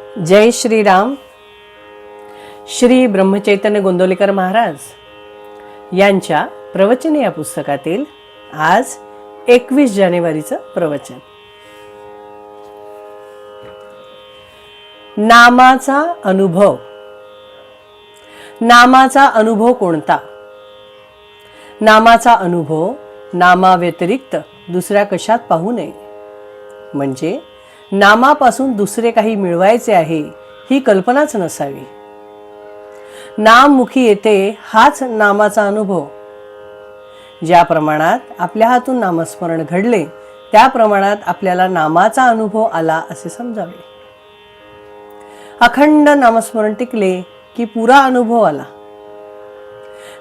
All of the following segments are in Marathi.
जय श्रीराम. श्री ब्रह्मचैतन्य गोंदवलेकर महाराज यांच्या प्रवचन या पुस्तकातील आज 21 जानेवारीचं प्रवचन. नामाचा अनुभव. नामाचा अनुभव कोणता? नामाचा अनुभव नामाव्यतिरिक्त दुसऱ्या कशात पाहू नये. म्हणजे नामापासून दुसरे काही मिळवायचे आहे ही कल्पनाच नसावी. नाम मुखी येते हाच नामाचा अनुभव. ज्या प्रमाणात आपल्या हातून नामस्मरण घडले त्या प्रमाणात आपल्याला नामाचा अनुभव आला असे समजावे. अखंड नामस्मरण टिकले की पुरा अनुभव आला.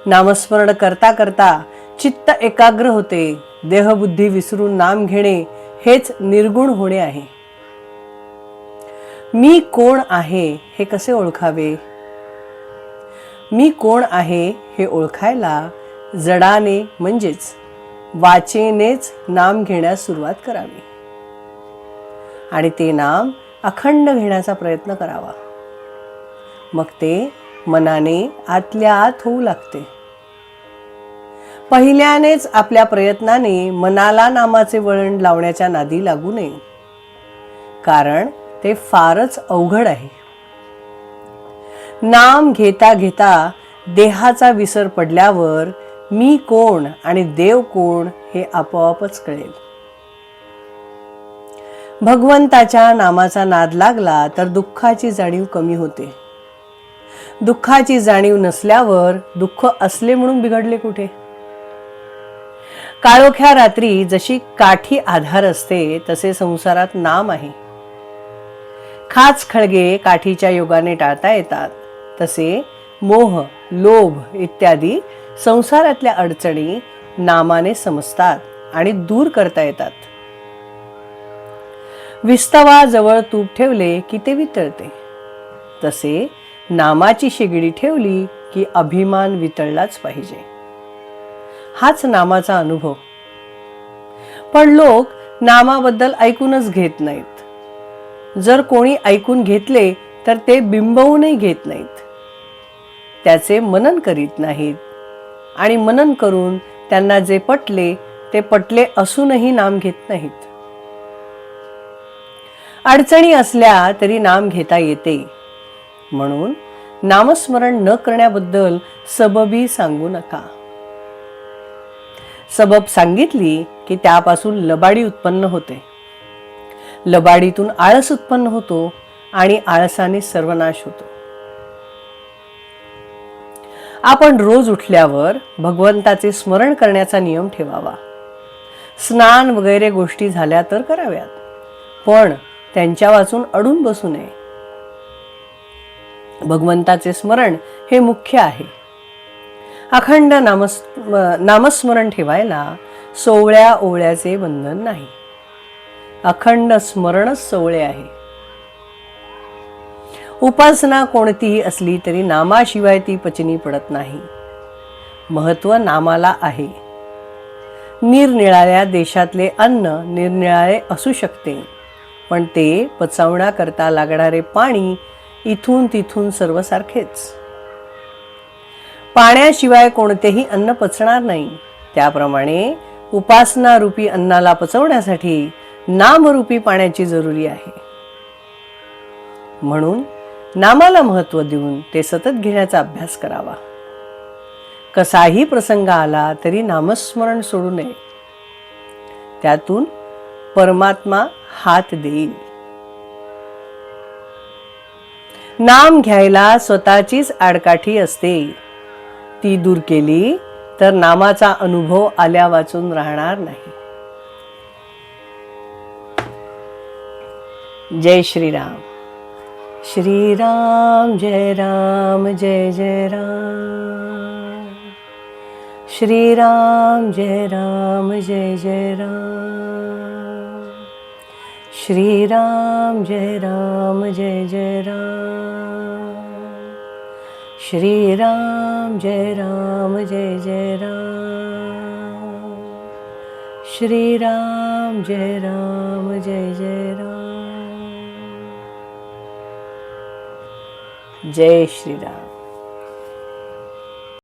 नामस्मरण करता करता चित्त एकाग्र होते. देहबुद्धी विसरून नाम घेणे हेच निर्गुण होणे आहे. मी कोण आहे हे कसे ओळखावे? मी कोण आहे हे ओळखायला जडाने म्हणजेच वाचेनेच नाम घेण्यास सुरुवात करावी आणि ते नाम अखंड घेण्याचा प्रयत्न करावा. मग ते मनाने आतल्या आत होऊ लागते. पहिल्यानेच आपल्या प्रयत्नाने मनाला नामाचे वळण लावण्याच्या नादी लागू नये, कारण ते फारच अवघड आहे. नाम घेता घेता देहाचा विसर पडल्यावर मी कोण आणि देव कोण हे आपोआपच कळेल. भगवंताच्या नामाचा नाद लागला तर दुःखाची जाणीव कमी होते. दुःखाची जाणीव नसल्यावर दुःख असले म्हणून बिघडले कुठे? काळोख्या रात्री जशी काठी आधार असते तसे संसारात नाम आहे. खाच खळगे काठीच्या योगाने टाळता येतात, तसे मोह, लोभ इत्यादी संसारातल्या अडचणी नामाने समजतात आणि दूर करता येतात. विस्तवाजवळ तूप ठेवले की ते वितळते, तसे नामाची शेगडी ठेवली की अभिमान वितळलाच पाहिजे. हाच नामाचा अनुभव. पण लोक नामाबद्दल ऐकूनच घेत नाहीत. जर कोणी ऐकून घेतले तर ते बिंबवूनही घेत नाहीत. त्याचे मनन करीत नाहीत आणि मनन करून त्यांना जे पटले ते पटले असूनही नाम घेत नाहीत. अडचणी असल्या तरी नाम घेता येते, म्हणून नामस्मरण न करण्याबद्दल सबबी सांगू नका. सबब सांगितली की त्यापासून लबाडी उत्पन्न होते. लबाडीतून आळस उत्पन्न होतो आणि आळसाने सर्वनाश होतो. आपण रोज उठल्यावर भगवंताचे स्मरण करण्याचा नियम ठेवावा. स्नान वगैरे गोष्टी झाल्या तर कराव्यात, पण त्यांच्या वाचून अडून बसू नये. भगवंताचे स्मरण हे मुख्य आहे. अखंड नामस्मरण ठेवायला सोवळ्या ओवळ्याचे बंधन नाही. अखंड स्मरणच सोवळे आहे. उपासना कोणतीही असली तरी नामाशिवाय ती पचनी पडत नाही. महत्व नामाला आहे. निरनिराळ्या देशातले अन्न निरनिराळे असू शकते, पण ते पचवण्याकरता लागणारे पाणी इथून तिथून सर्वसारखेच. पाण्याशिवाय कोणतेही अन्न पचणार नाही. त्याप्रमाणे उपासना रूपी अन्नाला पचवण्यासाठी नामरूपी पाण्याची जरुरी आहे. म्हणून नामाला महत्त्व देऊन ते सतत घेण्याचा अभ्यास करावा. कसाही प्रसंग आला तरी नामस्मरण सोडू नये. त्यातून परमात्मा हात देईल. नाम घ्यायला स्वतःचीच आडकाठी असते. ती दूर केली तर नामाचा अनुभव आल्या वाचून राहणार नाही. जय श्रीराम. श्रीराम जय राम जय जय राम. श्रीराम जय राम जय जय राम. श्रीराम जय राम जय जय राम. श्रीराम जय राम जय जय राम. श्रीराम जय राम जय जय राम. जय श्रीराम.